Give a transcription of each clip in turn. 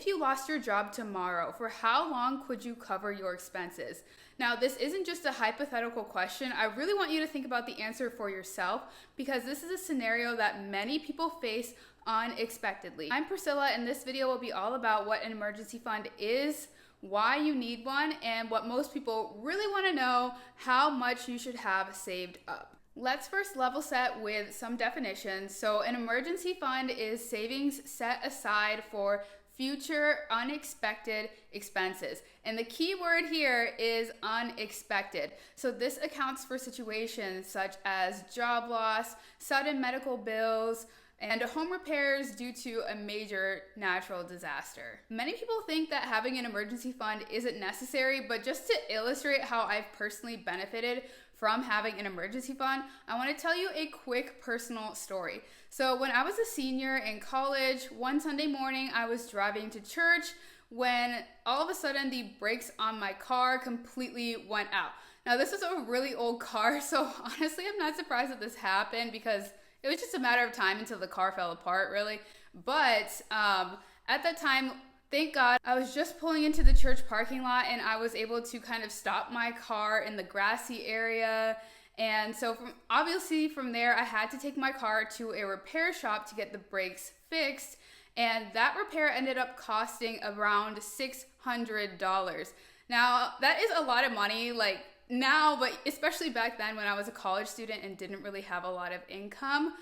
if you lost your job tomorrow, for how long could you cover your expenses? Now, this isn't just a hypothetical question. I really want you to think about the answer for yourself because this is a scenario that many people face unexpectedly. I'm Priscilla, and this video will be all about what an emergency fund is, why you need one, and what most people really want to know, how much you should have saved up. Let's first level set with some definitions. So an emergency fund is savings set aside for future unexpected expenses. And the key word here is unexpected. So this accounts for situations such as job loss, sudden medical bills, and home repairs due to a major natural disaster. Many people think that having an emergency fund isn't necessary, but just to illustrate how I've personally benefited from having an emergency fund, I want to tell you a quick personal story. So when I was a senior in college, one Sunday morning I was driving to church when all of a sudden the brakes on my car completely went out. Now this is a really old car, so honestly I'm not surprised that this happened because it was just a matter of time until the car fell apart, really. But at that time, thank God, I was just pulling into the church parking lot and I was able to kind of stop my car in the grassy area. And so obviously from there, I had to take my car to a repair shop to get the brakes fixed. And that repair ended up costing around $600. Now, that is a lot of money, like now, but especially back then when I was a college student and didn't really have a lot of income.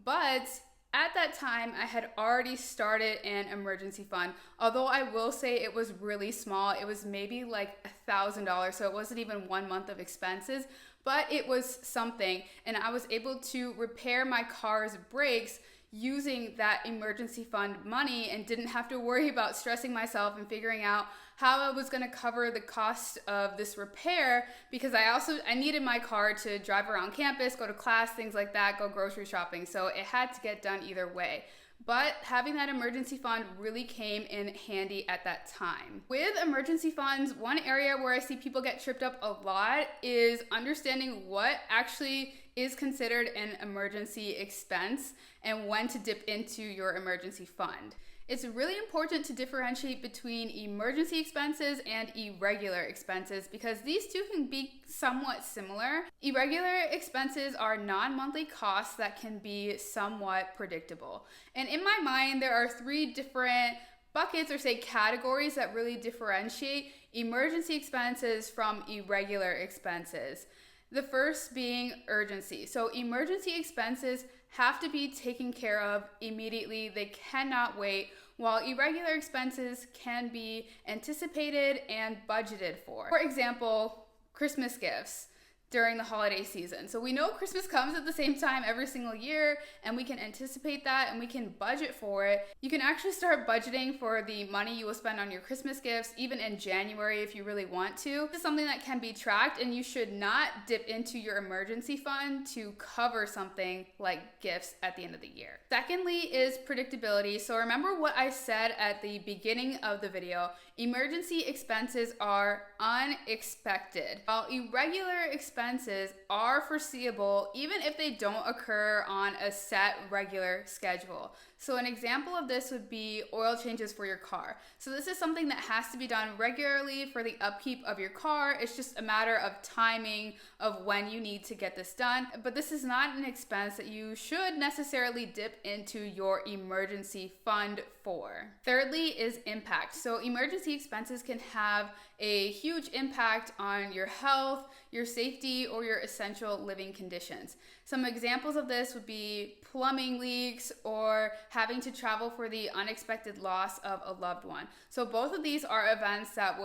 But at that time, I had already started an emergency fund, although I will say it was really small. It was maybe like $1,000, so it wasn't even 1 month of expenses, but it was something. And I was able to repair my car's brakes using that emergency fund money and didn't have to worry about stressing myself and figuring out how I was going to cover the cost of this repair because I needed my car to drive around campus, go to class, things like that, go grocery shopping. So it had to get done either way. But having that emergency fund really came in handy at that time. With emergency funds, one area where I see people get tripped up a lot is understanding what actually is considered an emergency expense and when to dip into your emergency fund. It's really important to differentiate between emergency expenses and irregular expenses because these two can be somewhat similar. Irregular expenses are non-monthly costs that can be somewhat predictable. And in my mind, there are three different buckets or say categories that really differentiate emergency expenses from irregular expenses. The first being urgency. So emergency expenses have to be taken care of immediately. They cannot wait, while irregular expenses can be anticipated and budgeted for. For example, Christmas gifts during the holiday season. So we know Christmas comes at the same time every single year and we can anticipate that and we can budget for it. You can actually start budgeting for the money you will spend on your Christmas gifts even in January if you really want to. This is something that can be tracked and you should not dip into your emergency fund to cover something like gifts at the end of the year. Secondly is predictability. So remember what I said at the beginning of the video. Emergency expenses are unexpected, while irregular expenses are foreseeable even if they don't occur on a set regular schedule. So an example of this would be oil changes for your car. So this is something that has to be done regularly for the upkeep of your car. It's just a matter of timing of when you need to get this done. But this is not an expense that you should necessarily dip into your emergency fund for. Thirdly is impact. So emergency expenses can have a huge impact on your health, your safety, or your essential living conditions. Some examples of this would be plumbing leaks or having to travel for the unexpected loss of a loved one. So both of these are events that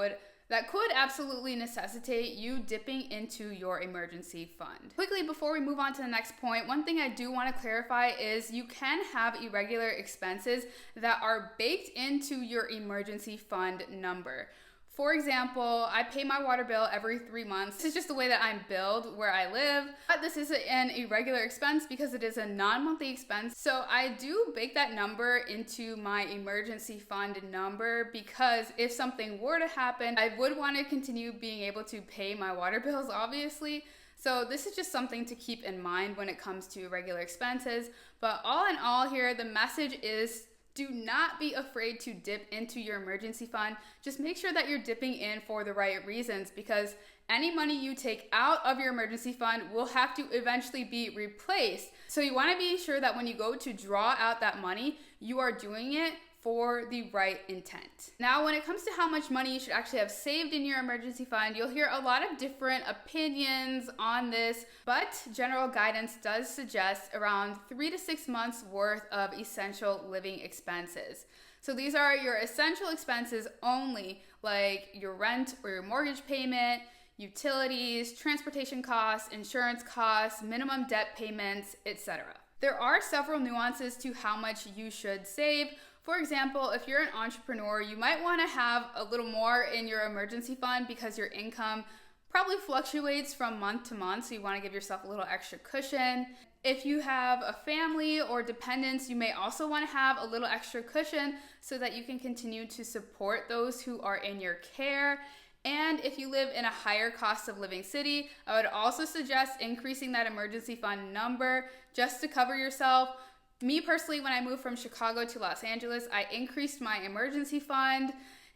could absolutely necessitate you dipping into your emergency fund. Quickly, before we move on to the next point, one thing I do want to clarify is you can have irregular expenses that are baked into your emergency fund number. For example, I pay my water bill every 3 months. This is just the way that I'm billed where I live. But this is an irregular expense because it is a non-monthly expense. So I do bake that number into my emergency fund number because if something were to happen, I would want to continue being able to pay my water bills, obviously. So this is just something to keep in mind when it comes to irregular expenses. But all in all here, the message is Do not be afraid to dip into your emergency fund. Just make sure that you're dipping in for the right reasons, because any money you take out of your emergency fund will have to eventually be replaced. So you want to be sure that when you go to draw out that money, you are doing it for the right intent. Now, when it comes to how much money you should actually have saved in your emergency fund, you'll hear a lot of different opinions on this, but general guidance does suggest around 3 to 6 months worth of essential living expenses. So these are your essential expenses only, like your rent or your mortgage payment, utilities, transportation costs, insurance costs, minimum debt payments, etc. There are several nuances to how much you should save. For example, if you're an entrepreneur, you might want to have a little more in your emergency fund because your income probably fluctuates from month to month, so you want to give yourself a little extra cushion. If you have a family or dependents, you may also want to have a little extra cushion so that you can continue to support those who are in your care. And if you live in a higher cost of living city, I would also suggest increasing that emergency fund number just to cover yourself. Me personally, when I moved from Chicago to Los Angeles, I increased my emergency fund,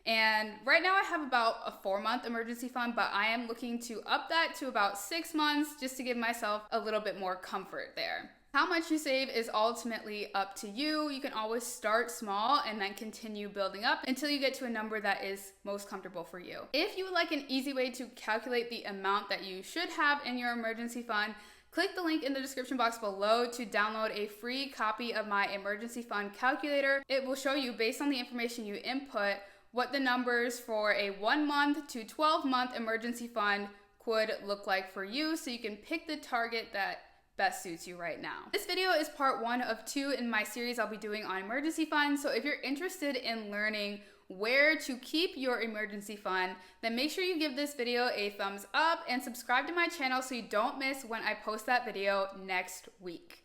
and right now I have about a 4-month emergency fund, but I am looking to up that to about 6 months just to give myself a little bit more comfort there. How much you save is ultimately up to you. You can always start small and then continue building up until you get to a number that is most comfortable for you. If you would like an easy way to calculate the amount that you should have in your emergency fund, click the link in the description box below to download a free copy of my emergency fund calculator. It will show you, based on the information you input, what the numbers for a 1-month to 12-month emergency fund could look like for you, so you can pick the target that best suits you right now. This video is part 1 of 2 in my series I'll be doing on emergency funds. So if you're interested in learning where to keep your emergency fund, then make sure you give this video a thumbs up and subscribe to my channel so you don't miss when I post that video next week.